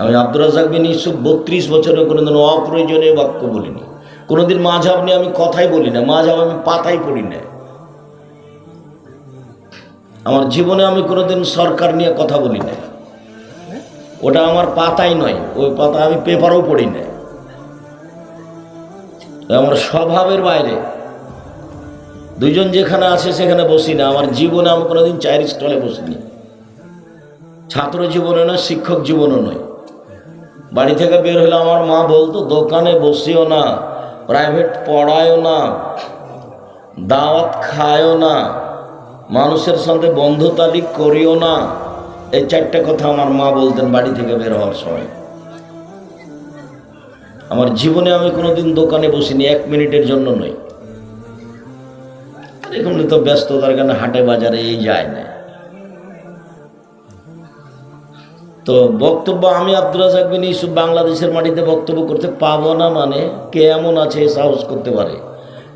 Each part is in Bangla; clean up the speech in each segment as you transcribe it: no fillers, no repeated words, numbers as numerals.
আমি আব্দুর রাজ্জাক বিন ইউসুফ 32 বছরে কোনোদিন অপ্রয়োজনীয় বাক্য বলিনি, কোনোদিন মাযহাব নিয়ে আমি কথাই বলি না, মাযহাব আমি পাতাই পড়ি না। আমার জীবনে আমি কোনোদিন সরকার নিয়ে কথা বলি না, ওটা আমার পাতাই নয়, ওই পাতা আমি পেপারও পড়ি না। আমার স্বভাবের বাইরে দুইজন যেখানে আছে সেখানে বসি না। আমার জীবনে আমি কোনোদিন চায়ের স্টলে বসিনি, ছাত্র জীবনে নয়, শিক্ষক জীবনও নয়। বাড়ি থেকে বের হলে আমার মা বলতো, দোকানে বসিও না, প্রাইভেট পড়ায়ও না, দাওয়াত খায়ও না, মানুষের সাথে বন্ধুতালি করিও না। এই 4টে কথা আমার মা বলতেন বাড়ি থেকে বের হওয়ার সময়। আমার জীবনে আমি কোনোদিন দোকানে বসিনি, 1 মিনিটের জন্য নয়। এখন তো ব্যস্ততার কারণে হাটে বাজারে এই যায় না। তো বক্তব্য আমি আব্দুর রাজ্জাক বিন ইউসুফ বাংলাদেশের মাটিতে বক্তব্য করতে পাবো না, মানে কে এমন আছে সাহস করতে পারে,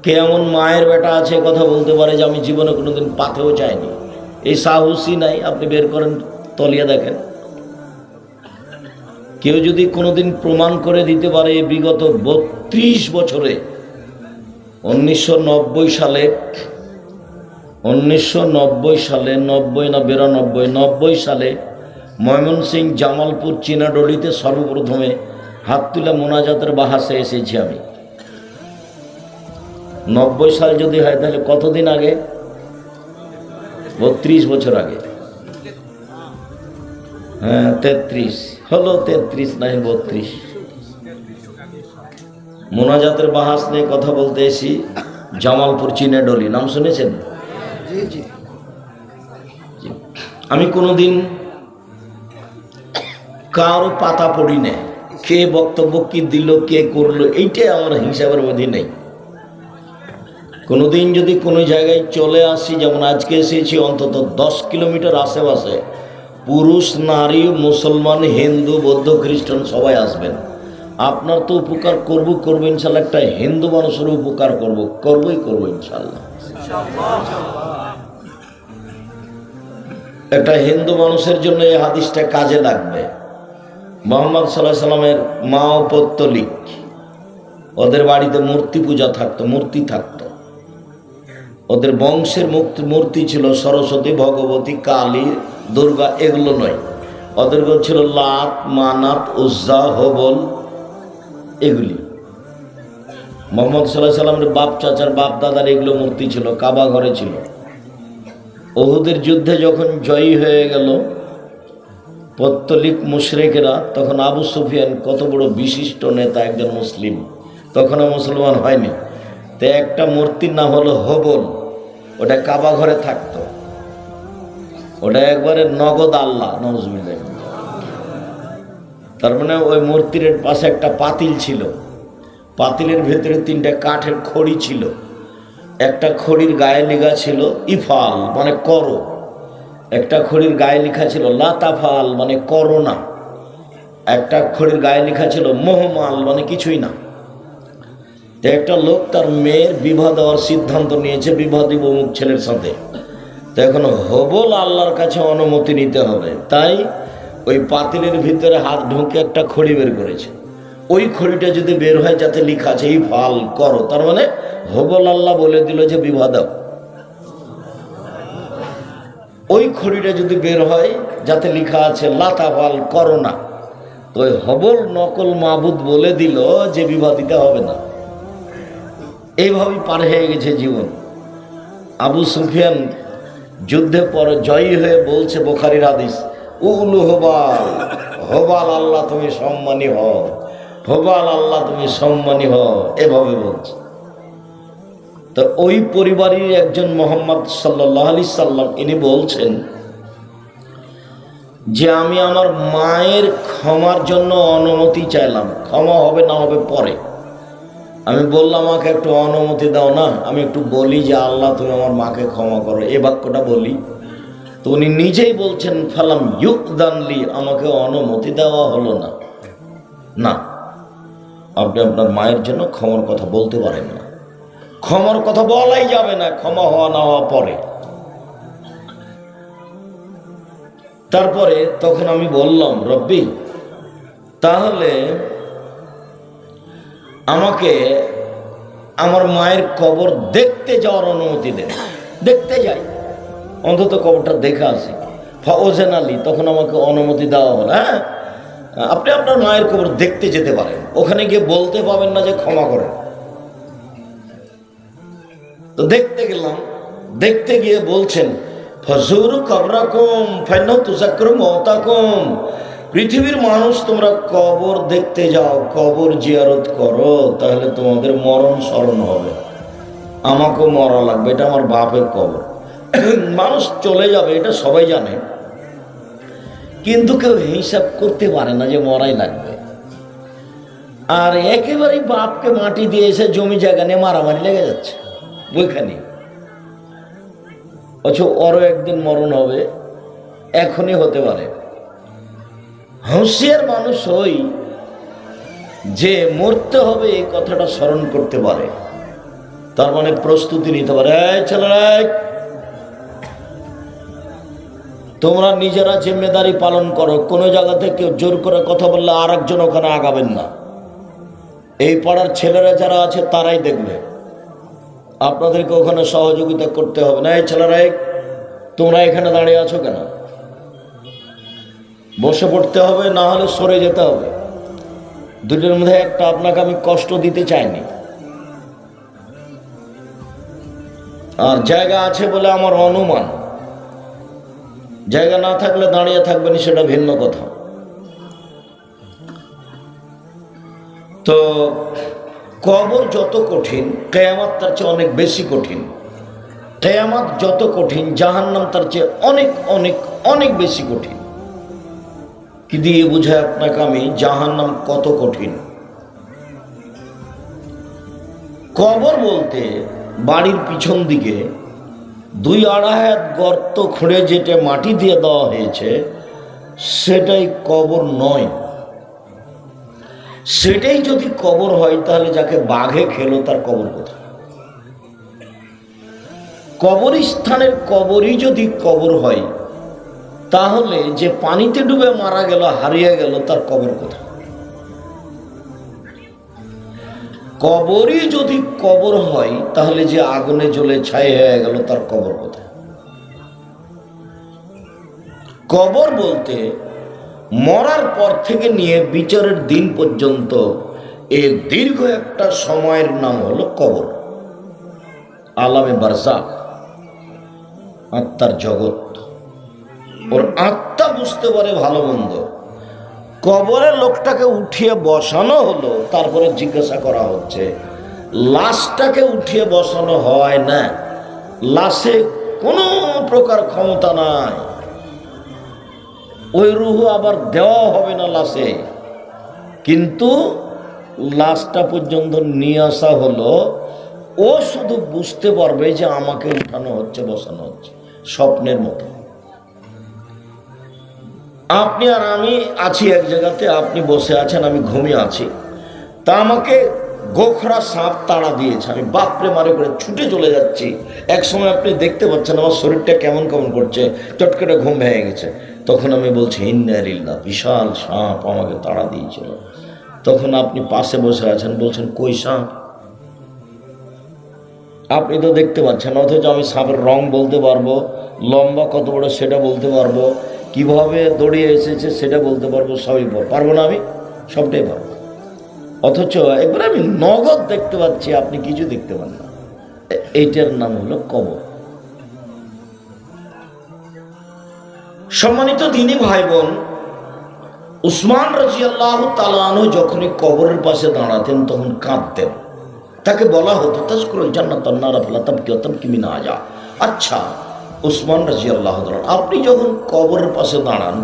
কে এমন মায়ের বেটা আছে কথা বলতে পারে যে আমি জীবনে কোনোদিন পাতেও চাইনি? এই সাহসই নাই। আপনি বের করেন, তলিয়ে দেখেন। কেউ যদি কোনোদিন প্রমাণ করে দিতে পারে বিগত 32 বছরে 1990 সালে 90 না 92 সালে ময়মনসিংহ জামালপুর চীনাডলিতে সর্বপ্রথমে হাত তুলে মোনাজাতের বাহাসে এসেছি আমি। 90 সাল যদি হয় তাহলে কতদিন আগে? 32 বছর আগে। হ্যাঁ, 33 হলো, 33 নাই 32। মোনাজাতের বাহাস নিয়ে কথা বলতে এসি জামালপুর চীনাডলি, নাম শুনেছেন? আমি কোনোদিন কারো পাতা পড়ি না, কে বক্তব্য কি দিল, কে করলো, এইটাই আমার হিসাবের মধ্যে নেই। কোনোদিন যদি কোনো জায়গায় চলে আসি, যেমন আজকে এসেছি, অন্তত 10 কিলোমিটার আশেপাশে পুরুষ, নারী, মুসলমান, হিন্দু, বৌদ্ধ, খ্রিস্টান সবাই আসবেন। আপনার তো উপকার করবো ইনশাল্লাহ। একটা হিন্দু মানুষের উপকার করবো ইনশাল্লাহ। একটা হিন্দু মানুষের জন্য এই হাদিসটা কাজে লাগবে। মুহাম্মদ সাল্লাল্লাহু আলাইহি সাল্লামের মা ও পৌত্তলিক, ওদের বাড়িতে মূর্তি পূজা থাকতো, মূর্তি থাকতো। ওদের বংশের মূর্তি ছিল সরস্বতী, ভগবতী, কালী, দুর্গা, এগুলো নয়। ওদের ছিল লাত, মানাত, উজ্জা, হবল, এগুলি। মুহাম্মদ সাল্লাল্লাহু আলাইহি সাল্লামের বাপ চাচার বাপ দাদার এগুলো মূর্তি ছিল, কাবা ঘরে ছিল। উহুদের যুদ্ধে যখন জয়ী হয়ে গেল পৌত্তলিক মুশরিকরা, তখন আবু সুফিয়ান কত বড় বিশিষ্ট নেতা, একজন মুসলিম, তখনও মুসলমান হয়নি। তো একটা মূর্তির নাম হলো হবল, ওটা কাবা ঘরে থাকতো। ওটা একবারে নগদ আল্লাহ, নাউজুবিল্লাহ। তার মানে ওই মূর্তির পাশে একটা পাতিল ছিল, পাতিলের ভেতরে 3টা কাঠের খড়ি ছিল। একটা খড়ির গায়ে লেখা ছিল ইফাল, মানে করো। একটা খড়ির গায়ে লেখা ছিল লাতাফাল, মানে করো না। একটা খড়ির গায়ে লেখা ছিল মোহমাল, মানে কিছুই না। তো একটা লোক তার মেয়ের বিবাহ দেওয়ার সিদ্ধান্ত নিয়েছে, বিবাহ দিব অমুক ছেলের সাথে। তো এখন হবল আল্লাহর কাছে অনুমতি নিতে হবে, তাই ওই পাতিলের ভিতরে হাত ঢুকে একটা খড়ি বের করেছে। ওই খড়িটা যদি বের হয় যাতে লেখা আছে এই ফাল করো, তার মানে হবল আল্লাহ বলে দিল যে বিবাহ দাও। ওই খড়িটা যদি বের হয় যাতে লেখা আছে লাতাফাল, করো না, তো ওই হবল নকল মাবুদ বলে দিল যে বিবাহ দিতে হবে না। এইভাবেই পার হয়ে গেছে জীবন। আবু সুফিয়ান যুদ্ধে পর জয়ী হয়ে বলছে, বুখারীর হাদিস, উলু হবাল, হবাল আল্লাহ তুমি সম্মানী হও, হবাল আল্লাহ তুমি সম্মানী হও, এভাবে বলছে। তো ওই পরিবারের একজন মুহাম্মদ সাল্লাল্লাহু আলাইহি সাল্লাম, ইনি বলছেন যে আমি আমার মায়ের ক্ষমার জন্য অনুমতি চাইলাম, ক্ষমা হবে না হবে পরে। আমি বললাম আমাকে একটু অনুমতি দাও না, আমি একটু বলি যে আল্লাহ তুমি আমার মাকে ক্ষমা করো, এই বাক্যটা বলি। তো উনি নিজেই বলছেন ফালাম ইউদানলি, আমাকে অনুমতি দেওয়া হলো না। না, আপনি আপনার মায়ের জন্য ক্ষমার কথা বলতে পারেন না, ক্ষমার কথা বলাই যাবে না, ক্ষমা হওয়া না হওয়া পরে। তারপরে তখন আমি বললাম, রব্বি তাহলে আমাকে আমার মায়ের কবর দেখতে যাওয়ার অনুমতি দেন, দেখতে যাই, অন্তত কবরটা দেখে আসি। ফওজেন আলী, তখন আমাকে অনুমতি দেওয়া হলো, হ্যাঁ আপনি আপনার মায়ের কবর দেখতে যেতে পারেন, ওখানে গিয়ে বলতে পাবেন না যে ক্ষমা করেন। তো দেখতে গেলাম, দেখতে গিয়ে বলছেন ফজুরু কবরাকুম ফাইন্নাহু তুযাক্কিরু মাউতাকুম, পৃথিবীর মানুষ তোমরা কবর দেখতে যাও, কবর জিয়ারত করো, তাহলে তোমাদের মরণ স্মরণ হবে। আমাকেও মরা লাগবে, এটা আমার বাপের কবর। মানুষ চলে যাবে এটা সবাই জানে, কিন্তু কেউ হিসাব করতে পারে না যে মরাই লাগবে। আর একেবারেই বাপকে মাটি দিয়ে এসে জমি জায়গা নিয়ে মারামারি লেগে যাচ্ছে ওইখানে। অথচ ওরও একদিন মরণ হবে, এখনই হতে পারে। হুঁশিয়ার মানুষ হই যে মরতে হবে এই কথাটা স্মরণ করতে পারে, তার মানে প্রস্তুতি নিতে পারে। এই ছেলেরা, তোমরা নিজেরা জিম্মেদারি পালন করো, কোনো জায়গা থেকে জোর করে কথা বললে আর একজন ওখানে আগাবেন না। এই পাড়ার ছেলেরা যারা আছে তারাই দেখবে, আপনাদেরকে ওখানে সহযোগিতা করতে হবে না। এই ছেলেরা, তোমরা এখানে দাঁড়িয়ে আছো কেন? বসে পড়তে হবে, না হলে সরে যেতে হবে। দুটোর মধ্যে একটা আপনাকে আমি কষ্ট দিতে চাইনি। আর জায়গা আছে বলে আমার অনুমান, জায়গা না থাকলে দাঁড়িয়ে থাকবেন সেটা ভিন্ন কথা। তো কবর যত কঠিন, কিয়ামত তার চেয়ে অনেক বেশি কঠিন। কিয়ামত যত কঠিন, জাহান্নাম তার চেয়ে অনেক অনেক অনেক বেশি কঠিন। কি দিয়ে বুঝায় আপনাকে আমি জাহান্নাম কত কঠিন? কবর বলতে বাড়ির পিছন দিকে 2-2.5 হাত গর্ত খুঁড়ে যেটা মাটি দিয়ে দেওয়া হয়েছে সেটাই কবর নয়। সেটাই যদি কবর হয় তাহলে যাকে বাঘে খেলো তার কবর কোথায়? কবরস্থানের কবরই যদি কবর হয় তাহলে যে পানিতে ডুবে মারা গেল, হারিয়ে গেল, তার কবর কোথায়? কবরই যদি কবর হয় তাহলে যে আগুনে জ্বলে ছাই হয়ে গেল তার কবর কোথায়? কবর বলতে মরার পর থেকে নিয়ে বিচারের দিন পর্যন্ত এই দীর্ঘ একটা সময়ের নাম হলো কবর। আলামে বারজাখ, আত্মার জগৎ। ওর আত্মা বুঝতে পারে ভালো মন্দ। কবরের লোকটাকে উঠিয়ে বসানো হলো, তারপরে জিজ্ঞাসা করা হচ্ছে। লাশটাকে উঠিয়ে বসানো হয় না, লাশে কোনো প্রকার ক্ষমতা নাই, ওই রুহ আবার দেওয়া হবে না লাশে। কিন্তু লাশটা পর্যন্ত নিয়ে আসা হলো, ও শুধু বুঝতে পারবে যে আমাকে উঠানো হচ্ছে, বসানো হচ্ছে, স্বপ্নের মতো। আপনি আর আমি আছি এক জায়গাতে, আপনি বসে আছেন, আমি ঘুমিয়ে আছি, তা আমাকে গোখরা সাপ তাড়া দিয়েছে, আমি বাপরে মারে করে ছুটে চলে যাচ্ছি। এক সময় আপনি দেখতে পাচ্ছেন আমার শরীরটা কেমন কেমন করছে, চটকেটে ঘুম ভেঙে গেছে। তখন আমি বলছি ইন্না লিল্লাহ, বিশাল সাপ আমাকে তাড়া দিয়েছিল। তখন আপনি পাশে বসে আছেন, বলছেন কই সাপ? আপনি তো দেখতে পাচ্ছেন, অথচ আমি সাপের রং বলতে পারবো, লম্বা কত বড় সেটা বলতে পারবো, কিভাবে দৌড়িয়ে এসেছে সেটা বলতে পারবো, সবই পারবো না? আমি সবটাই পারবো। অথচ একবার আমি নগদ দেখতে পাচ্ছি, আপনি কিছু দেখতে পান না। এইটার নাম হলো কবর। সম্মানিত দ্বীনী ভাই বোন, উসমান রাদিয়াল্লাহু তাআলা আনহু যখনই কবরের পাশে দাঁড়াতেন তখন কাঁদতেন। তাকে বলা হতো তাজকুরুল জান্নাত ওয়ান নার ফালা তাবকি ওয়া তাবকি মিন আজা। আচ্ছা উসমান রাদিয়াল্লাহু তাআলা, আপনি যখন কবরের পাশে দাঁড়ান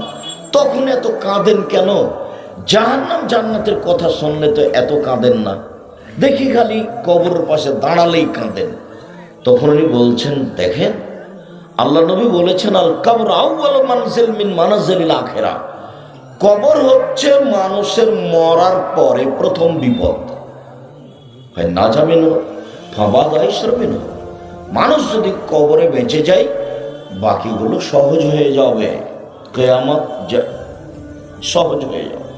তখন এত কাঁদেন কেন? জাহান্নাম জান্নাতের কথা শুনলে তো এত কাঁদেন না, দেখি খালি কবরের পাশে দাঁড়ালেই কাঁদেন। তখন উনি বলছেন, দেখেন আল্লাহ নবী বলেছেন, আল কবর আউয়ালু মানজিল মিন মানাজিলিল আখিরাহ, কবর হচ্ছে মানুষের মরার পরে প্রথম বিপদ। না জামিন ফাবাদাইশরমিন, মানুষ যদি কবরে বেঁচে যায় বাকিগুলো সহজ হয়ে যাবে, কিয়ামত সহজ হয়ে যাবে।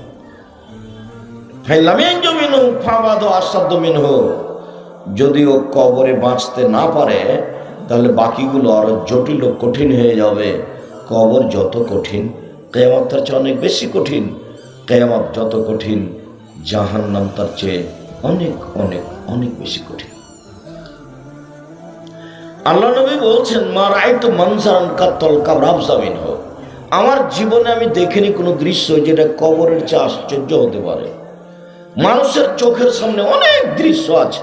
যদিও কবরে বাঁচতে না পারে তাহলে বাকিগুলো আরো জটিল ও কঠিন হয়ে যাবে। কবর যত কঠিন কিয়ামত তার চেয়ে অনেক বেশি কঠিন। কিয়ামত যত কঠিন জাহান্নাম তার চেয়ে অনেক অনেক অনেক বেশি কঠিন। আল্লাহ নবী বলছেন, মা রাআইতু মানজারান কাত্তাল কাবর আফযা মিনহু। আমার জীবনে আমি দেখিনি কোনো দৃশ্য যেটা কবরের চেয়ে আশ্চর্য হতে পারে। মানুষের চোখের সামনে অনেক দৃশ্য আছে।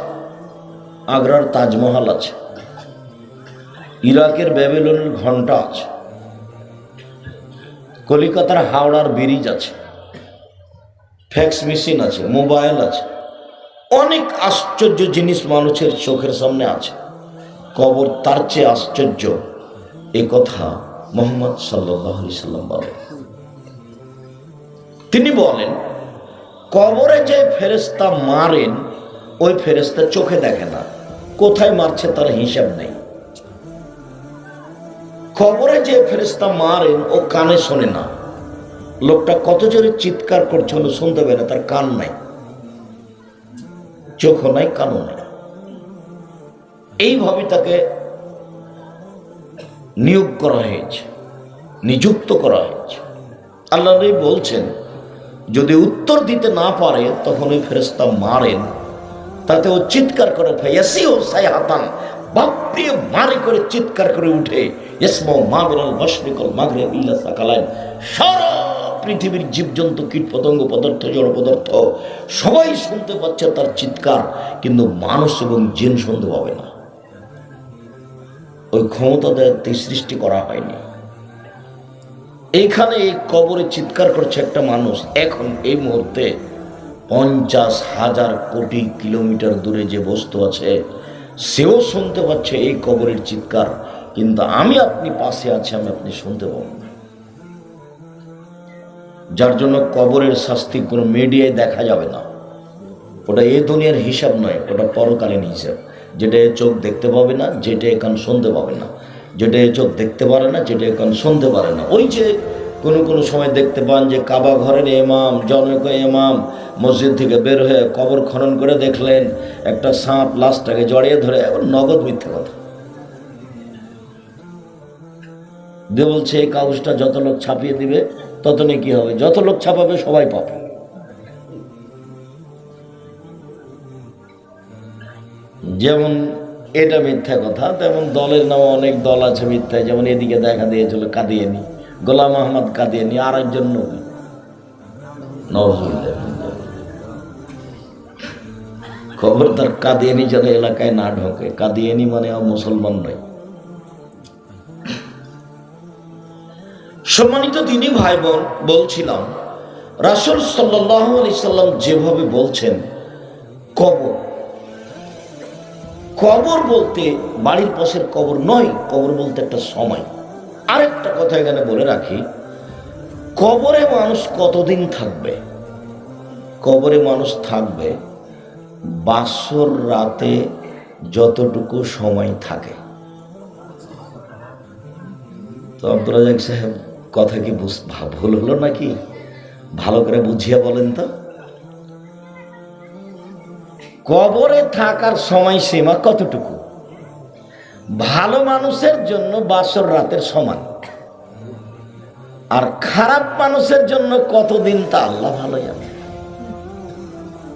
আগ্রার তাজমহল আছে, ইরাকের ব্যাবিলনের ঘন্টা আছে, কলিকাতার হাওড়ার ব্রিজ আছে, ফ্যাক্স মেশিন আছে, মোবাইল আছে, অনেক আশ্চর্য জিনিস মানুষের চোখের সামনে আছে। কবর তার চেয়ে আশ্চর্য, এ কথা মুহাম্মদ সাল্লাল্লাহু আলাইহি সাল্লাম বলেন। তিনি বলেন, কবরে যে ফেরেশতা মারেন ওই ফেরেশতা চোখে দেখে না, কোথায় মারছে তার হিসাব নেই। কবরে যে ফেরেশতা মারেন ও কানে শোনে না, লোকটা কত জোরে চিৎকার করছে হলো শুনতে পারে না, তার কান নাই, চোখও নাই, কানও নাই। এইভাবে তাকে নিয়োগ করা হয়েছে, নিযুক্ত করা হয়েছে। আল্লাহ নবী বলছেন, যদি উত্তর দিতে না পারে তখন ওই ফেরেশতা মারেন, তাতে ও চিৎকার করে, ফায়াসিউ সাইহাতান, বাপরে মারে করে চিৎকার করে উঠে, ইসমু মা মিনাল মাশরিকিল মাগরিব ইল্লা সাকালাইন। সারা পৃথিবীর জীবজন্তু, কীট পতঙ্গ, পদার্থ, জড় পদার্থ সবাই শুনতে পাচ্ছে তার চিৎকার, কিন্তু মানুষ এবং জিন শুনতে পাবে না। ওই ক্ষমতা সৃষ্টি করা হয়নি। এইখানে এই কবরে চিৎকার করছে একটা মানুষ, এখন এই মুহূর্তে 50,000 কোটি কিলোমিটার দূরে যে বস্তু আছে সেও শুনতে পাচ্ছে এই কবরের চিৎকার, কিন্তু আমি আপনি পাশে আছি, আমি আপনি শুনতে পাবো না। যার জন্য কবরের শাস্তি কোনো মিডিয়ায় দেখা যাবে না। ওটা এই দুনিয়ার হিসাব নয়, ওটা পরকালীন হিসাব। যেটা চোখ দেখতে পাবে না, যেটা কান শুনতে পাবে না, যেটা চোখ দেখতে পারে না, যেটা কান শুনতে পারে না। ওই যে কোনো সময় দেখতে পান যে কাবা ঘরের ইমাম, জনক ইমাম মসজিদ থেকে বের হয়ে কবর খনন করে দেখলেন একটা সাপ লাশটাকে জড়িয়ে ধরে, এখন নগদ মিথ্যে কথা দিয়ে বলছে এই কাগজটা যত লোক ছাপিয়ে দিবে তত নাকি হবে, যত লোক ছাপাবে সবাই পাবে। যেমন এটা মিথ্যা কথা, তেমন দলের নামে অনেক দল আছে মিথ্যা। যেমন এদিকে দেখা দিয়েছিল কাদিয়ানি, গোলাম আহমদ কাদিয়ানি, আর একজন নবী, খবরদার কাদিয়ানি যেন এলাকায় না ঢোকে। কাদিয়ানি মানে মুসলমান নয়। সম্মানিত দিনী ভাই বোন, বলছিলাম রাসূল সাল্লাল্লাহু আলাইহি সাল্লাম যেভাবে বলছেন, কবর কবর বলতে বাড়ির পাশের কবর নয়, কবর বলতে একটা সময়। আরেকটা কথা এখানে বলে রাখি, কবরে মানুষ কতদিন থাকবে? কবরে মানুষ থাকবে বাসর রাতে যতটুকু সময় থাকে। তো আব্দুল রাজ্জাক সাহেব, কথা কি ভুল হলো নাকি? ভালো করে বুঝিয়ে বলেন তো। কবরে থাকার সময়সীমা কতটুকু? ভালো মানুষের জন্য বাসর রাতের সমান, আর খারাপ মানুষের জন্য কতদিন তা আল্লাহ ভালো জানে।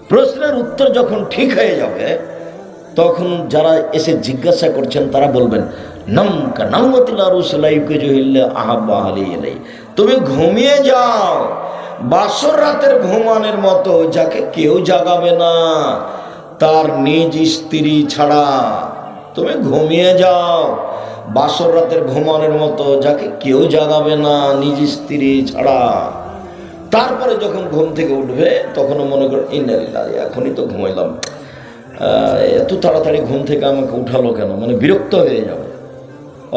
প্রশ্নের উত্তর যখন ঠিক হয়ে যাবে তখন যারা এসে জিজ্ঞাসা করছেন তারা বলবেন, তুমি ঘুমিয়ে যাও বাসর রাতের ঘুমানোর মতো, যাকে কেউ জাগাবে না তার নিজ স্ত্রী ছাড়া। তুমি ঘুমিয়ে যাও বাসর রাতের ঘুমানোর মতো, যাকে কেউ জাগাবে না নিজ স্ত্রী ছাড়া। তারপরে যখন ঘুম থেকে উঠবে তখনও মনে করো, ইন্নালিল্লাহ, এখনই তো ঘুমাইলাম, এত তাড়াতাড়ি ঘুম থেকে আমাকে উঠালো কেন, মানে বিরক্ত হয়ে যাবে।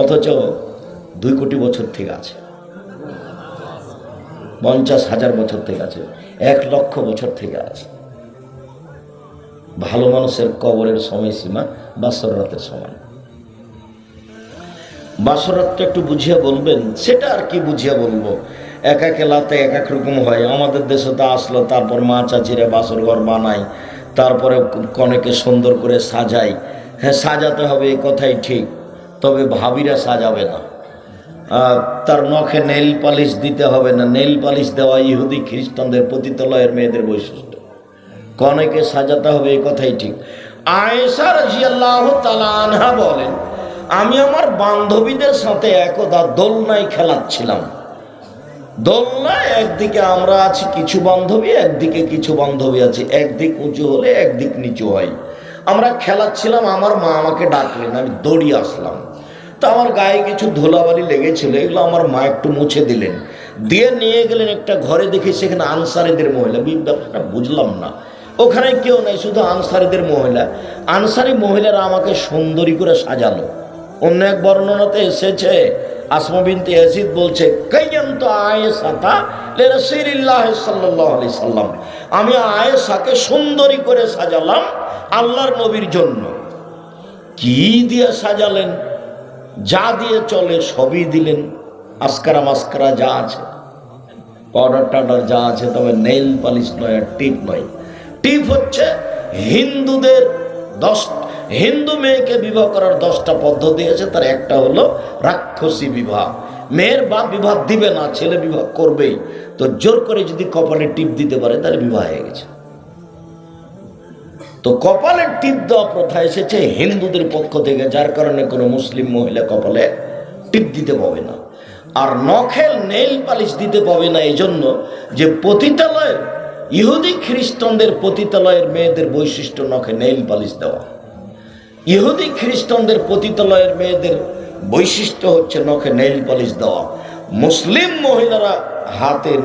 অথচ 2 কোটি বছর থেকে আছে, 50,000 বছর থেকে আছে, 1 লক্ষ বছর থেকে আছে। ভালো মানুষের কবরের সময়সীমা বাসর রাতের সমান। বাসর রাতটা একটু বুঝিয়ে বলবেন। সেটা আর কি বুঝিয়ে বলবো, এক এক এলাকাতে এক এক রকম হয়। আমাদের দেশে তো আসলো, তারপর মা চাচিরা বাসর ঘর বানায়, তারপরে কনেকে সুন্দর করে সাজায়। হ্যাঁ, সাজাতে হবে, এই কথাই ঠিক, তবে ভাবিরা সাজাবে না। তার নখে নেইল পালিশ দিতে হবে না। নেইল পালিশ দেওয়া ইহুদি খ্রিস্টানদের পতিতালয়ের মেয়েদের বৈশিষ্ট্য। কনেকে সাজাতে হবে, এই কথাই ঠিক। আয়েশা রাদিয়াল্লাহু তাআলা আনহা বলেন, আমি আমার বান্ধবীদের সাথে একদা দোলনায় খেলাচ্ছিলাম। দোলনায় একদিকে আমরা আছি কিছু বান্ধবী, একদিকে কিছু বান্ধবী আছে, একদিক উঁচু হলে একদিক নিচু হয়। আমরা খেলাচ্ছিলাম, আমার মা আমাকে ডাকলেন, আমি দৌড়িয়ে আসলাম। তো আমার গায়ে কিছু ধুলাবালি লেগেছিল, এগুলো আমার মা একটু মুছে দিলেন, দিয়ে নিয়ে গেলেন একটা ঘরে। দেখি সেখানে আনসারীদের মহিলা। ব্যাপারটা বুঝলাম না, ওখানে কেউ নাই, শুধু আনসারীদের মহিলা। আনসারী মহিলারা আমাকে সুন্দরী করে সাজালো। অন্য এক বর্ণনাতে এসেছে, আসমা বিনতে ইয়াজিদ বলছে, কাইয়ান্ত আয়েশাতা লিরাসূলিল্লাহ সাল্লাল্লাহু আলাইহি সাল্লাম, আমি আয়েশাকে সুন্দরী করে সাজালাম আল্লাহর নবীর জন্য। কি দিয়ে সাজালেন? যা দিয়ে চলে সবই দিলেন, আসকারা মাস্কারা যা আছে, পাউডার টাউডার যা আছে, তবে নেইল পালিশ নয়, আর টিপ নয়। টিপ হচ্ছে হিন্দুদের হিন্দু মেয়েকে বিবাহ করার 10টা পদ্ধতি আছে, তার একটা হলো রাক্ষসী বিবাহ। মেয়ের বাপ বিবাহ দিবে না, ছেলে বিবাহ করবেই, তো জোর করে যদি কপালে টিপ দিতে পারে তাহলে বিবাহ হয়ে গেছে। তো কপালে টিপ দেওয়া প্রথা এসেছে হিন্দুদের পক্ষ থেকে, যার কারণে কোনো মুসলিম মহিলা কপালে টিপ দিতে পাবে না। আর নখে নেইল পালিশ দিতে পাবে না, এই জন্য যে পতিতালয়ের ইহুদি খ্রিস্টানদের পতিতালয়ের মেয়েদের বৈশিষ্ট্য নখে নেইল পালিশ দেওয়া। ইহুদি খ্রিস্টানদের পতিতালয়ের মেয়েদের বৈশিষ্ট্য হচ্ছে নখে নেইল পালিশ দেওয়া। মুসলিম মহিলারা হাতের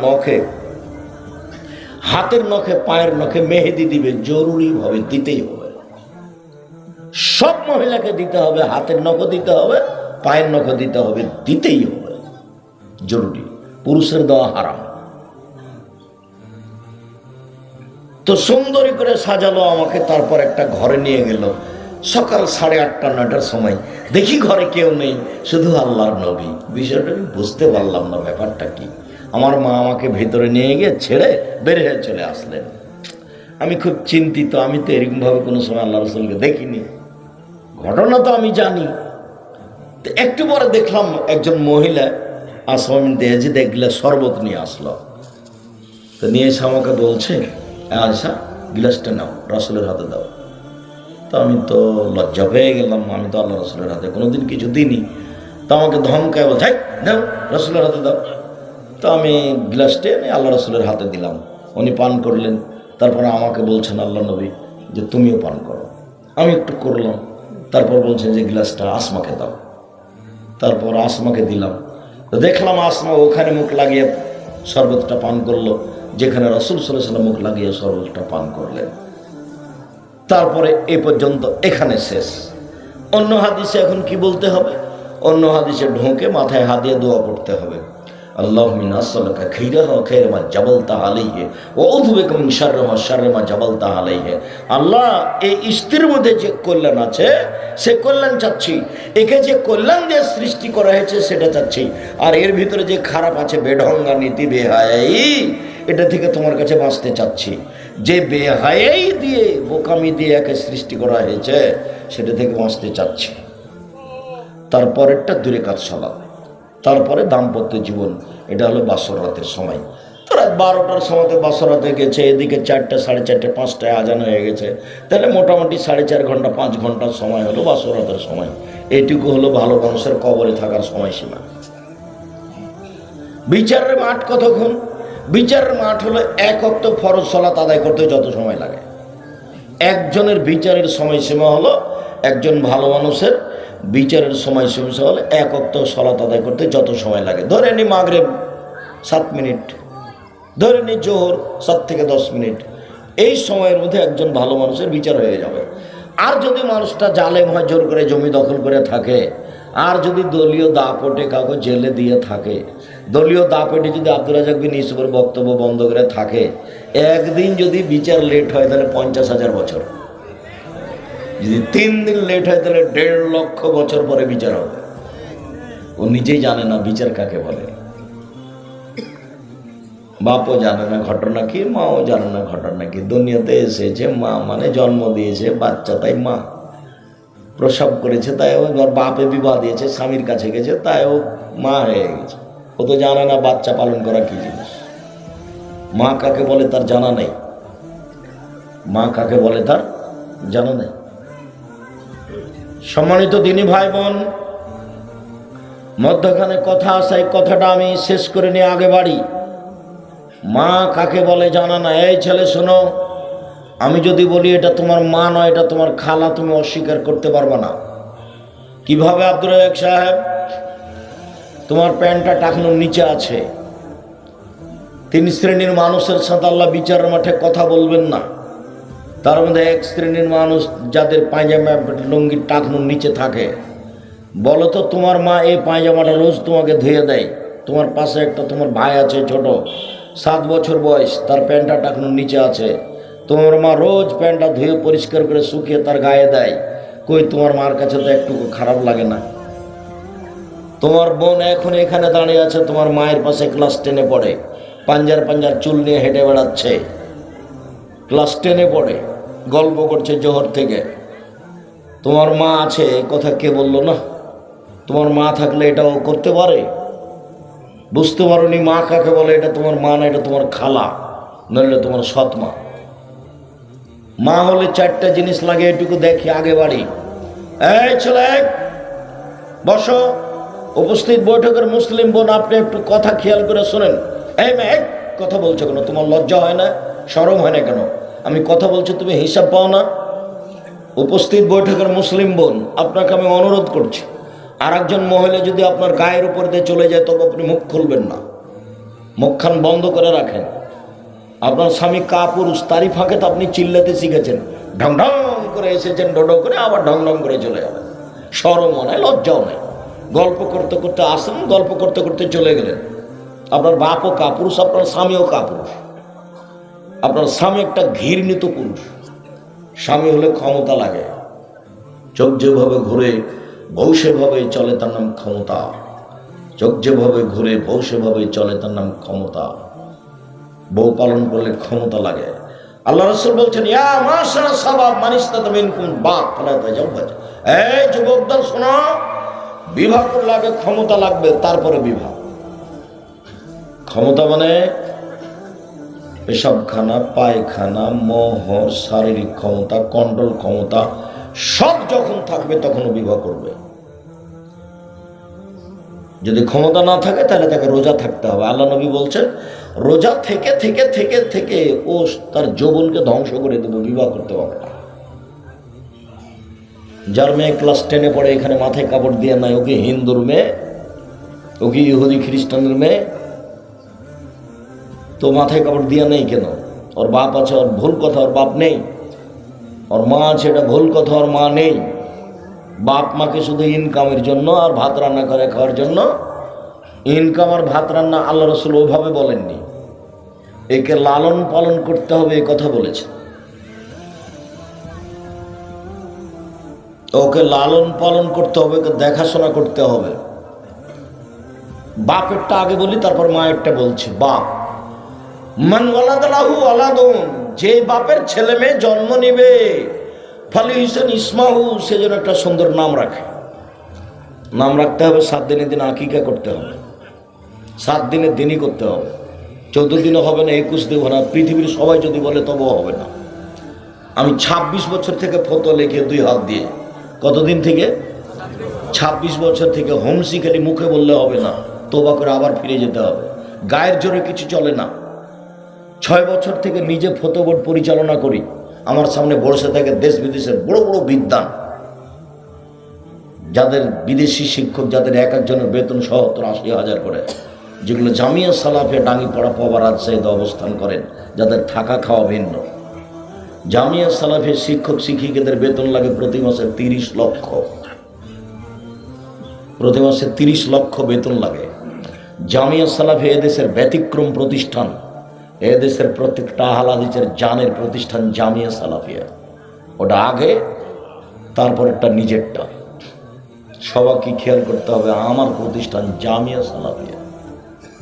নখে পায়ের নখে মেহেদি দিবে, জরুরিভাবে দিতেই হবে। সব মহিলাকে দিতে হবে, হাতের নখও দিতে হবে, পায়ের নখও দিতে হবে, দিতেই হবে, জরুরি। পুরুষের দেওয়া হারাম। তো সুন্দরী করে সাজালো আমাকে, তারপর একটা ঘরে নিয়ে গেল। সকাল 8:30 9টার সময় দেখি ঘরে কেউ নেই, শুধু আল্লাহর নবী। বিষয়টা আমি বুঝতে পারলাম না ব্যাপারটা কি। আমার মা আমাকে ভেতরে নিয়ে গিয়ে ছেড়ে বের হয়ে চলে আসলেন। আমি খুব চিন্তিত, আমি তো এরকমভাবে কোনো সময় আল্লাহ রসুলকে দেখিনি, ঘটনা তো আমি জানি। তো একটু পরে দেখলাম একজন মহিলা আসমা বিনতে ইয়াজিদ এক গ্লাস শরবত নিয়ে আসলো। তো নিয়ে এসে আমাকে বলছে, আয়েশা গ্লাসটা নাও, রসুলের হাতে দাও। তো আমি তো লজ্জা পেয়ে গেলাম, আমি তো আল্লাহ রসুলের হাতে কোনোদিন কিছু দিইনি। তো আমাকে ধমকায় বলছে, দাও রসুলের হাতে দাও। তো আমি গ্লাসটা এনে আল্লাহ রসুলের হাতে দিলাম, উনি পান করলেন। তারপরে আমাকে বলছেন আল্লাহ নবী যে তুমিও পান করো। আমি একটু করলাম, তারপর বলছেন যে গ্লাসটা আসমাকে দাও। তারপর আসমাকে দিলাম। তো দেখলাম আসমা ওখানে মুখ লাগিয়ে শরবতটা পান করলো, যেখানে রাসূল সাল্লাল্লাহু আলাইহি ওয়াসাল্লাম মুখ লাগিয়ে শরবতটা পান করলেন। তারপরে এ পর্যন্ত এখানে শেষ। অন্য হাদিসে এখন কি বলতে হবে? অন্য হাদিসে ঢোকে মাথায় হাত দিয়ে দোয়া পড়তে হবে, আল্লাহুম্মা নাসআলুকা খাইরাহা ওয়া খাইরা মা জাবালতা আলাইহি ওয়া আউযু বিকা মিন শাররি মা জাবালতা আলাইহি। আল্লাহ, এই স্ত্রীর মধ্যে যে কল্যাণ আছে সে কল্যাণ চাচ্ছি, একে যে কল্যাণ দিয়ে সৃষ্টি করা হয়েছে সেটা চাচ্ছি, আর এর ভিতরে যে খারাপ আছে, বেঢঙ্গা নীতি, বেহায়াই, এটা থেকে তোমার কাছে বাঁচতে চাচ্ছি। যে বেহায়াই দিয়ে, বোকামি দিয়ে একে সৃষ্টি করা হয়েছে সেটা থেকে বাঁচতে চাচ্ছি। তারপরেরটা দূরে কাজ সালাত, তারপরে দাম্পত্য জীবন, এটা হলো বাসর রাতের সময়। তো রাত 12টার সময়তে বাসর রাতে গেছে, এদিকে 4টা 4:30 5টায় আজান হয়ে গেছে, তাহলে মোটামুটি 4.5 ঘন্টা 5 ঘন্টার সময় হলো বাসর রাতের সময়। এইটুকু হলো ভালো মানুষের কবরে থাকার সময়সীমা। বিচারের মাঠ কতক্ষণ? বিচারের মাঠ হলো 1 ওয়াক্ত ফরজ সালাত আদায় করতে যত সময় লাগে। একজনের বিচারের সময়সীমা হলো, একজন ভালো মানুষের বিচারের সময়সীমা হলো 1 ওয়াক্ত সালাত আদায় করতে যত সময় লাগে। ধরে নি মাগরিব 7 মিনিট, ধরে নি জোহর 7 থেকে 10 মিনিট, এই সময়ের মধ্যে একজন ভালো মানুষের বিচার হয়ে যাবে। আর যদি মানুষটা জালেম হয়, জোর করে জমি দখল করে থাকে, আর যদি দলীয় দাপটে কাউকে জেলে দিয়ে থাকে, দলীয় দাপটে যদি আব্দুর রাজ্জাক বিন ইউসুফের বক্তব্য বন্ধ করে থাকে, একদিন যদি বিচার লেট হয় তাহলে 50,000 বছর, যদি 3 দিন লেট হয় তাহলে 1.5 লক্ষ বছর পরে বিচার হবে। ও নিজেই জানে না বিচার কাকে বলে। বাপও জানে না ঘটনা কি, মাও জানে না ঘটনা কি। দুনিয়াতে এসেছে মা মানে জন্ম দিয়েছে বাচ্চা, তাই মা। প্রসব করেছে তাই ও, এবার বাপে বিবাহ দিয়েছে, স্বামীর কাছে গেছে তাই ও মা হয়ে গেছে। ও তো জানে না বাচ্চা পালন করা কি জিনিস। মা কাকে বলে তার জানা নেই, মা কাকে বলে তার জানা নেই। সম্মানিত দিনী ভাই বোন, মধ্যখানে কথা আছে, এই কথাটা আমি শেষ করে নিয়ে আগে বাড়ি। মা কাকে বলে জানা না। এই ছেলে শোনো, আমি যদি বলি এটা তোমার মা নয়, এটা তোমার খালা, তুমি অস্বীকার করতে পারবে না। কিভাবে আব্দুর রাজ্জাক সাহেব? তোমার প্যান্টটা টাকনোর নিচে আছে। 3 শ্রেণীর মানুষের সাথে আল্লাহ বিচারের মাঠে কথা বলবেন না। তার মধ্যে 1 শ্রেণীর মানুষ যাদের পায়জামা লুঙ্গির টাকনোর নিচে থাকে। বলো তো, তোমার মা এই পায়জামাটা রোজ তোমাকে ধুয়ে দেয়। তোমার পাশে একটা তোমার ভাই আছে ছোট, 7 বছর বয়স, তার প্যান্টটা টাকনোর নিচে আছে। তোমার মা রোজ প্যান্টটা ধুয়ে পরিষ্কার করে শুকিয়ে তার গায়ে দেয়। কই তোমার মার কাছে তো একটু খারাপ লাগে না? তোমার বোন এখন এখানে দাঁড়িয়ে আছে, তোমার মায়ের পাশে ক্লাস 10-এ পড়ে, পাঞ্জার চুল নিয়ে হেঁটে বেড়াচ্ছে, ক্লাস 10-এ পড়ে, গল্প করছে জোহর থেকে। তোমার মা আছে, কথা কে বললো না? তোমার মা থাকলে এটাও করতে পারে। বুঝতে পারোনি মা কাকে বলে? এটা তোমার মা না, এটা তোমার খালা, নইলে তোমার সৎ মা। মা হলে 4টা জিনিস লাগে, এটুকু দেখি আগে বাড়ি। এই ছেলে বসো। উপস্থিত বৈঠকের মুসলিম বোন, আপনি একটু কথা খেয়াল করে শোনেন। এই মেয়ে, কথা বলছো কেন? তোমার লজ্জা হয় না, শরম হয় না কেন? আমি কথা বলছি, তুমি হিসাব পাও না? উপস্থিত বৈঠকের মুসলিম বোন, আপনাকে আমি অনুরোধ করছি, আর একজন মহিলা যদি আপনার গায়ের উপর দিয়ে চলে যায় তবে আপনি মুখ খুলবেন না, মুখখান বন্ধ করে রাখেন। আপনার স্বামী কাপুরুষ, তারই ফাঁকে তো আপনি চিল্লাতে শিখেছেন। ঢং ঢং করে এসেছেন, ডোডো করে, আবার ঢং ঢং করে চলে যাবেন। শরমও নাই, লজ্জাও নাই। গল্প করতে করতে আসেন, গল্প করতে করতে চলে গেলেন। আপনার বাপও কাপুরুষ, আপনার স্বামীও কাপুরুষ। আপনার স্বামী একটা ঘৃণিত পুরুষ। স্বামী হলে ক্ষমতা লাগে। চোখ যেভাবে ঘুরে বউ সেভাবে চলে, তার নাম ক্ষমতা। চোখ যেভাবে ঘুরে বউ সেভাবে চলে, তার নাম ক্ষমতা। বউ পালন করলে ক্ষমতা লাগে। আল্লাহ রাসূল বলছেন, ইয়া মাশারা শাবাব মান ইসতাতা মিনকুম বাত ফালা তাজাওয়াজ। এই যুবকদের শোনো, বিবাহ করলে আগে ক্ষমতা লাগবে, তারপরে বিবাহ। ক্ষমতা মানে পেশাবখানা, পায়খানা, মোহ, শারীরিক ক্ষমতা, কন্ট্রোল ক্ষমতা, সব যখন থাকবে তখনও বিবাহ করবে। যদি ক্ষমতা না থাকে তাহলে তাকে রোজা থাকতে হবে। আল্লাহ নবী বলছেন, রোজা থেকে থেকে থেকে থেকে ও তার যৌবনকে ধ্বংস করে দেবে, বিবাহ করতে পারবে না। যার মেয়ে ক্লাস 10-এ পড়ে, এখানে মাথায় কাপড় দিয়ে নাই, ওকে হিন্দুর মেয়ে, ওকে ইহুদি খ্রিস্টানের মেয়ে, তো মাথায় কাপড় দিয়ে নেই কেন? ওর বাপ আছে, ওর ভুল কথা, ওর বাপ নেই। ওর মা আছে, এটা ভুল কথা, ওর মা নেই। বাপ মাকে শুধু ইনকামের জন্য আর ভাত রান্না করে খাওয়ার জন্য, ইনকাম আর ভাত রান্না আল্লাহ রাসূল ওভাবে বলেননি। একে লালন পালন করতে হবে, এ কথা বলেছে। ওকে লালন পালন করতে হবে, ওকে দেখাশোনা করতে হবে। বাপেরটা আগে বলি, তারপর মায়েরটা বলছি। বাপ, মান ওয়ালাদা লাহু ওয়ালাদুন, যে বাপের ছেলে মেয়ে জন্ম নিবে, ফালিহিসান ইসমাহু, সে যেন একটা সুন্দর নাম রাখে। নাম রাখতে হবে, 7 দিনের দিন আকিকা করতে হবে, 7 দিনের দিনই করতে হবে। 14 দিনও হবে না, 21 দিনও হবে না। পৃথিবীর সবাই যদি বলে তবুও হবে না। আমি 26 বছর থেকে ফতোয়া লিখে 2 হাত দিয়ে, কতদিন থেকে? 26 বছর থেকে। হোমসি খালি মুখে বললে হবে না, তোবা করে আবার ফিরে যেতে হবে। গায়ের জোরে কিছু চলে না। 6 বছর থেকে নিজে ফতোয়া বোর্ড পরিচালনা করি। আমার সামনে বসে থাকে দেশ বিদেশের বড় বড় বিদ্বান, যাদের বিদেশি শিক্ষক, যাদের এক একজনের বেতন 70-80 হাজার করে, যেগুলো জামিয়া সালাফে ডাঙ্গিপাড়া পাওয়া রাজশাহীতে অবস্থান করেন, যাদের থাকা খাওয়া ভিন্ন। জামিয়া সালাফের শিক্ষক শিক্ষিকাদের বেতন লাগে প্রতি মাসে 30 লক্ষ। প্রতি মাসে 30 লক্ষ বেতন লাগে। জামিয়া সালাফে এদেশের ব্যতিক্রম প্রতিষ্ঠান। এদেশের প্রত্যেকটা আহলে হাদিসের জানের প্রতিষ্ঠান জামিয়া সালাফিয়া। ওটা আগে, তারপর একটা নিজেরটা। সবাইকে খেয়াল করতে হবে, আমার প্রতিষ্ঠান জামিয়া সালাফিয়া।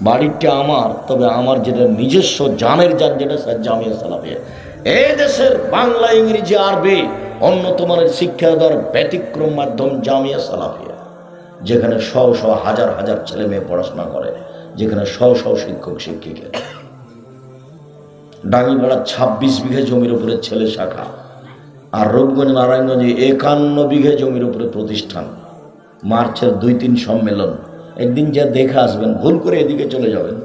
বাড়িটা আমার, তবে আমার যেটা নিজস্ব জানের জান যেটা জামিয়া সালাফিয়া। এই দেশের বাংলা, ইংরেজি, আরবি উন্নত মানের শিক্ষা দেওয়ার ব্যতিক্রম মাধ্যম জামিয়া সালাফিয়া, যেখানে শহ শহ হাজার হাজার ছেলে মেয়ে পড়াশোনা করে, যেখানে শহ শহ শিক্ষক শিক্ষিকা। ডাঙ্গিপাড়া 26 বিঘা জমির উপরে ছেলে শাখা, আর রূপগঞ্জ নারায়ণগঞ্জে 51 বিঘা জমির উপরে প্রতিষ্ঠান। মার্চের 2-3 সম্মেলন, একদিন যা দেখে আসবেন, ভুল করে এদিকে চলে যাবেন।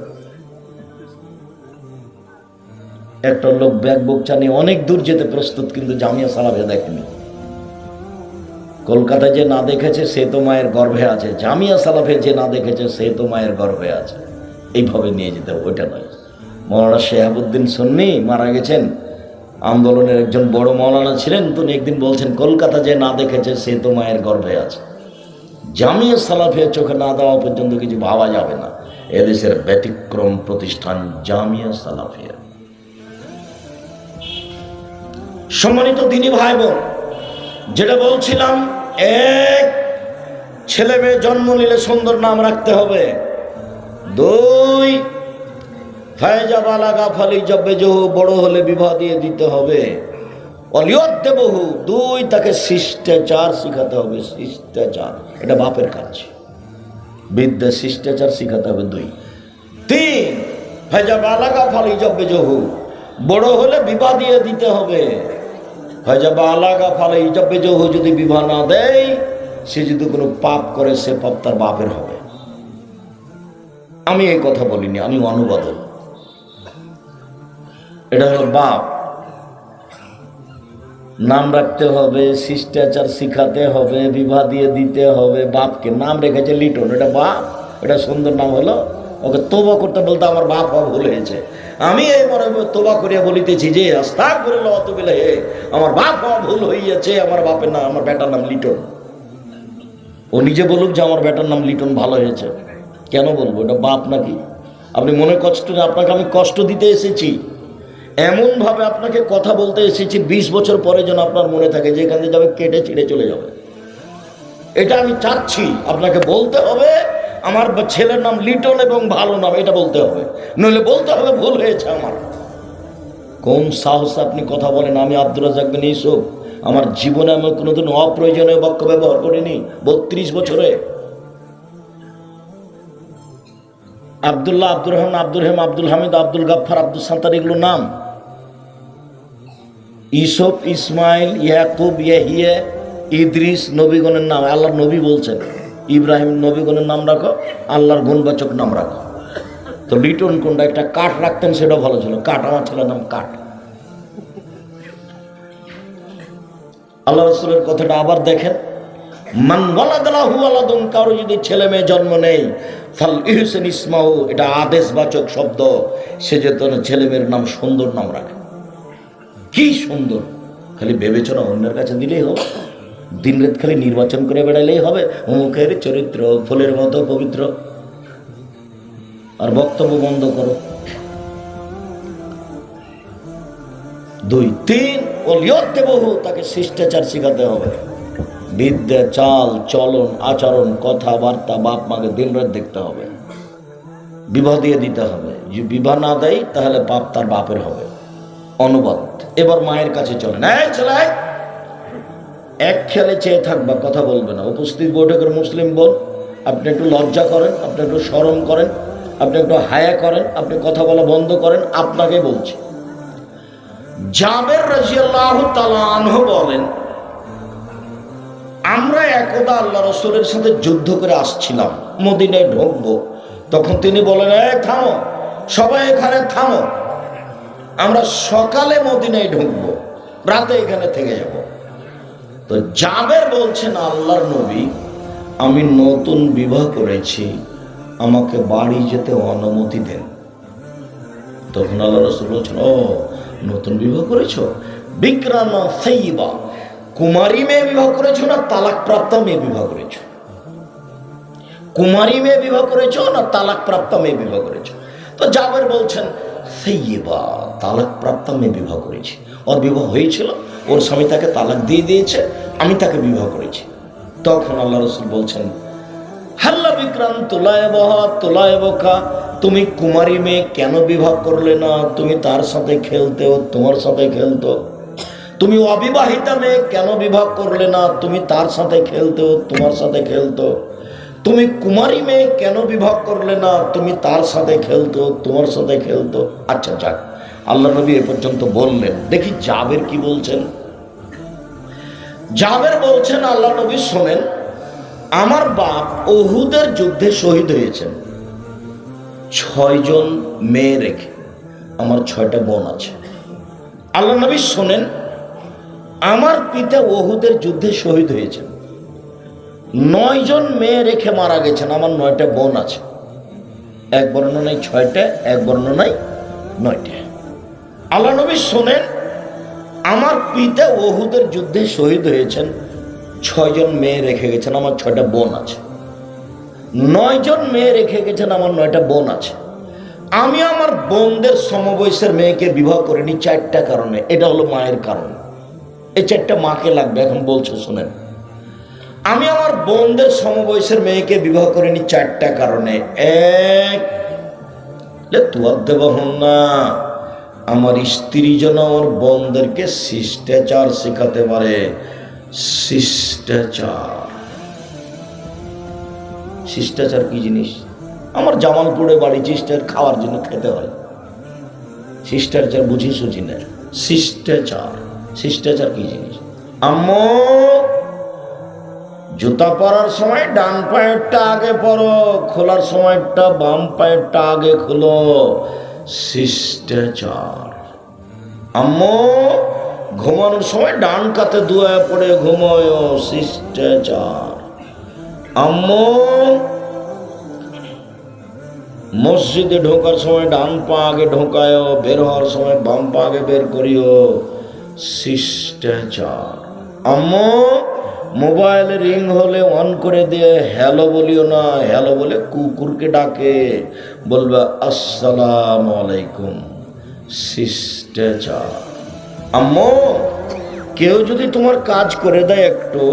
একটা লোক ব্যাগ বোকচা নিয়ে অনেক দূর যেতে প্রস্তুত, কিন্তু জামিয়া সালাফিয়া দেখেনি। কলকাতায় যে না দেখেছে সে তো মায়ের গর্ভে আছে, জামিয়া সালাফিয়া যে না দেখেছে সে তো মায়ের গর্ভে আছে। এইভাবে নিয়ে যেতে হবে, ওইটা নয়। মৌলানা শেহাবুদ্দিন সুন্নি মারা গেছেন, আন্দোলনের একজন বড় মৌলানা ছিলেন। তিনি একদিন বলছেন, কলকাতা যে না দেখেছে সে তো মায়ের গর্ভে আছে। জামিয়া সালাফিয়া চোখে না দেওয়া পর্যন্ত কিছু ভাবা যাবে না। এদেশের ব্যতিক্রম প্রতিষ্ঠান জামিয়া সালাফিয়া। সম্মানিত দিনী ভাই বোন, যেটা বলছিলাম, এক, ছেলে মেয়ে জন্ম নিলে সুন্দর নাম রাখতে হবে। 2, ফায়জা বালাগা ফালি জব্বে জহু, বড় হলে বিবাহ দিয়ে দিতে হবে। অলিয়তে বহু, 2, তাকে শিষ্টাচার শিখাতে হবে। শিষ্টাচার এটা বাপের কাজ, বিদ্যা শিষ্টাচার শিখাতে হবে। 2, 3, ফায়জা বালাগা ফালি জব্বে জহু, বড় হলে বিবাহ দিয়ে দিতে হবে। ফায়জা বালাগা ফালি জব্বে জহু, যদি বিবাহ না দেয়, সে যদি কোনো পাপ করে সে পাপ তার বাপের হবে। আমি এই কথা বলিনি, আমি অনুবাদক। এটা হলো বাপ। নাম রাখতে হবে, শিষ্টাচার শিখাতে হবে, বিবাহ দিয়ে দিতে হবে। বাপকে নাম রেখেছে লিটন, এটা বাপ, এটা সুন্দর নাম হলো। ওকে তোবা করতে বলতে আমার বাপ হওয়া ভুল হয়েছে। আমি এই মনে তোবা করিয়া বলিতেছি যে আস্তাগফিরুল্লাহ ওয়া আতুবু ইলাইহি, আমার বাপ হওয়া ভুল হইয়াছে, আমার বাপের নাম, আমার বেটার নাম লিটন। ও নিজে বলুক যে আমার বেটার নাম লিটন, ভালো হয়েছে। কেন বলবো? এটা বাপ নাকি? আপনি মনে কষ্ট, আপনাকে আমি কষ্ট দিতে এসেছি, এমনভাবে আপনাকে কথা বলতে এসেছি, 20 বছর পরে যেন আপনার মনে থাকে যে এখান থেকে যাবে কেটে ছিঁড়ে চলে যাবে। এটা আমি চাচ্ছি, আপনাকে বলতে হবে আমার ছেলের নাম লিটন এবং ভালো নাম, এটা বলতে হবে। নইলে বলতে হবে ভুল হয়েছে আমার। কোন সাহস আপনি কথা বলেন? আমি আব্দুর রাজ্জাক বিন ইউসুফ, আমার জীবনে আমি কোনোদিন অপ্রয়োজনীয় বাক্য ব্যবহার করিনি 32 বছরে। আব্দুল্লাহ, আব্দুর রহমান, আব্দুর রহিম, আব্দুল হামিদ, আব্দুল গাফফার, আব্দুল সাত্তার, এগুলো নাম। ইউসুফ, ইসমাইল, ইয়াকুব, ইয়াহিয়া, ইদ্রিস নবীগণের নাম। আল্লাহর নবী বলছেন ইব্রাহিম নবীগণের নাম রাখো, আল্লাহর গুণবাচক নাম রাখো। তো লিটন কোনটা? একটা কাঠ রাখতেন, সেটা ভালো ছিল। কাঠ, আমার ছেলের নাম কাঠ। আল্লাহ রাসূলের কথাটা আবার দেখেন, মান ওয়ালাদাহু ওয়ালাদুন, কারো যদি ছেলে মেয়ে জন্ম নেই, ফাল ইহসান ইসমাহু, এটা আদেশবাচক শব্দ, সে যে তোর ছেলে মেয়ের নাম সুন্দর নাম রাখে। কি সুন্দর! খালি বিবেচনা অন্যের কাছে দিলেই হবে, দিনরাত খালি নির্বাচন করে বেড়ালেই হবে। মুখের চরিত্র ফুলের মতো পবিত্র, আর বক্তব্য বন্ধ করো। 2, 3, অলিয়তে বহু, তাকে শিষ্টাচার শিখাতে হবে। বিদ্যা, চাল চলন, আচরণ, কথাবার্তা বাপ মাকে দিনরাত দেখতে হবে। বিবাহ দিয়ে দিতে হবে, যদি বিবাহ না দেয় তাহলে পাপ তার বাপের হবে। অনুবাদ। এবার মায়ের কাছে চলেন। এই ছেলে, এক খেয়ালে চেয়ে থাকবা, কথা বলবে না। উপস্থিত বৈঠকের মুসলিম বোন, আপনি একটু লজ্জা করেন, আপনি একটু শরম করেন, আপনি একটু হায়া করেন, আপনি কথা বলা বন্ধ করেন। আপনাকে বলছি, জাবের রাদিয়াল্লাহু তাআলা আনহু বলেন, আমরা একদা আল্লাহ রাসূলের সাথে যুদ্ধ করে আসছিলাম, মদিনায় ঢুকবো। তখন তিনি বলেন, থামো, সবাই এখানে থামো, আমরা সকালে মদিনায় ঢুকবো, রাতে এখানে থেকে যাব। তো জাবের বলছেন, আল্লাহর নবী, আমি নতুন বিবাহ করেছি, আমাকে বাড়ি যেতে অনুমতি দেন। তখন আল্লাহ রাসূল বলছেন, ও নতুন বিবাহ করেছো? বিকরানা সাইয়্যিবা, কুমারী মেয়ে বিবাহ করেছো না তালাক প্রাপ্ত মেয়ে বিবাহ করেছো? কুমারী মেয়ে বিবাহ করেছো না তালাক প্রাপ্ত মেয়ে বিবাহ করেছো? তো জাবের বলছেন, সাইয়্যিবা, তালাক প্রাপ্ত মেয়ে বিবাহ করেছি। ওর বিবাহ হয়েছিল, ওর স্বামী তাকে তালাক দিয়ে দিয়েছে, আমি তাকে বিবাহ করেছি। তখন আল্লাহ রাসূল বলছেন, হাল্লা বিকরান তুলায়বহা তুলায়বকা তুমি কুমারী মেয়ে কেন বিবাহ করলে না? তুমি তার সাথে খেলতে, ও তোমার সাথে খেলতো। তুমি অবিবাহিতা মেয়ে কেন বিবাহ করলে না? তুমি তার সাথে খেলতে, ও তোমার সাথে খেলতো। তুমি কুমারী মেয়ে কেন বিবাহ করলে না? তুমি তার সাথে খেলতো, তোমার সাথে খেলতো। আচ্ছা যাক, আল্লাহ নবী এ পর্যন্ত বললেন। দেখি জাবের কি বলছেন। জাবের বলছেন, আল্লাহ নবী শোনেন, আমার বাপ উহুদের যুদ্ধে শহীদ হয়েছেন 6 জন মেয়ে রেখে। আমার 6টা বোন আছে। আল্লাহ নবী শোনেন, আমার পিতা উহুদের যুদ্ধে শহীদ হয়েছেন, 9 জন মেয়ে রেখে মারা গেছেন। আমার 9টা বোন আছে। এক বর্ণনায় 6টা, এক বর্ণনায় 9টা। আল্লাহ নবী শোনেন, আমার পিতা উহুদের যুদ্ধে শহীদ হয়েছেন, 6 জন মেয়ে রেখে গেছেন। আমার 6টা বোন আছে। 9 জন মেয়ে রেখে গেছেন, আমার 9টা বোন আছে। আমি আমার বোনদের সমবয়সের মেয়েকে বিবাহ করিনি 4টা কারণে। এটা হলো মায়ের কারণ। এই 4টা মাকে লাগবে। এখন বলছে শোনেন, আমি আমার বোনদের সমবয়সের মেয়েকে বিবাহ করিনি 4টা কারণে। এক, তুয়ার দেব না, আমার স্ত্রী যেন আমার বোনদেরকে শিষ্টাচার শেখাতে পারে। শিষ্টাচার, শিষ্টাচার কি জিনিস? আমার জামালপুরে বাড়ি, শিষ্টার খাওয়ার জন্য খেতে হয়। শিষ্টাচার বুঝি সুঝি না। শিষ্টাচার, শিষ্টাচার কি জিনিস? আম্মু, জুতা পরার সময় ডান পায়েরটা আগে পরো, খোলার সময়টা বাম পায়েরটা আগে খোলো। শিষ্টাচার। আম্মু, ঘুমানোর সময় ডান কাতে দুয়া পড়ে ঘুমোয়। শিষ্টাচার। আম্মু, মসজিদে ঢোকার সময় ডান পা আগে ঢোকায়, বের হওয়ার সময় বাম পা আগে বের করিও। শিষ্টাচার। আম্মু, মোবাইলে রিং হলে অন করে দিয়ে হ্যালো বলিও না, হ্যালো বলে কুকুরকে ডাকে, বলবে আসসালামু আলাইকুম। শিষ্টাচার। আম্মু, কেউ যদি তোমার কাজ করে দেয় একটু,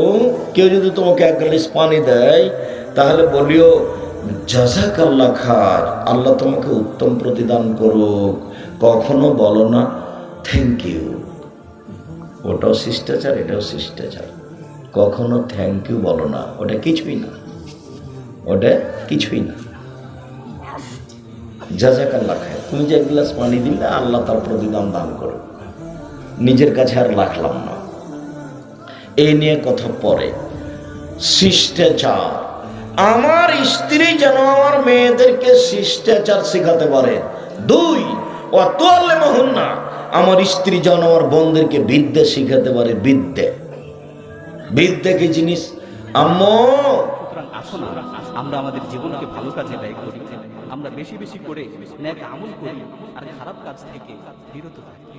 কেউ যদি তোমাকে 1 গ্লাস পানি দেয়, তাহলে বলিও জাযাকাল্লাহ খার, আল্লাহ তোমাকে উত্তম প্রতিদান করুক। কখনো বলো না থ্যাংক ইউ। ওটাও শিষ্টাচার, এটাও শিষ্টাচার। কখনো থ্যাংক ইউ বলো না, ওটা কিছুই না, ওটা কিছুই না। জাযাকাল্লাহ খায়, তুমি যে 1 গ্লাস পানি দিলে আল্লাহ তার প্রতিদান দান করো। নিজের কাছে আর রাখলাম না। এই নিয়ে কথা পরে। শিষ্টাচার, আমার স্ত্রী যেন আমার মেয়েদেরকে শিষ্টাচার শেখাতে পারে। 2, ওয়াতুআল্লিমুহুন্না, আমার স্ত্রী যেন আমার বোনদেরকে বিদ্যা শিখাতে পারে। বিদ্যা, বিদ্যা কি জিনিস? আম্মু, সুতরাং আসুন আমরা আমাদের জীবনকে ভালো কাজে ব্যয় করি, আমরা বেশি বেশি করে নেক আমল করি আর খারাপ কাজ থেকে বিরত থাকি।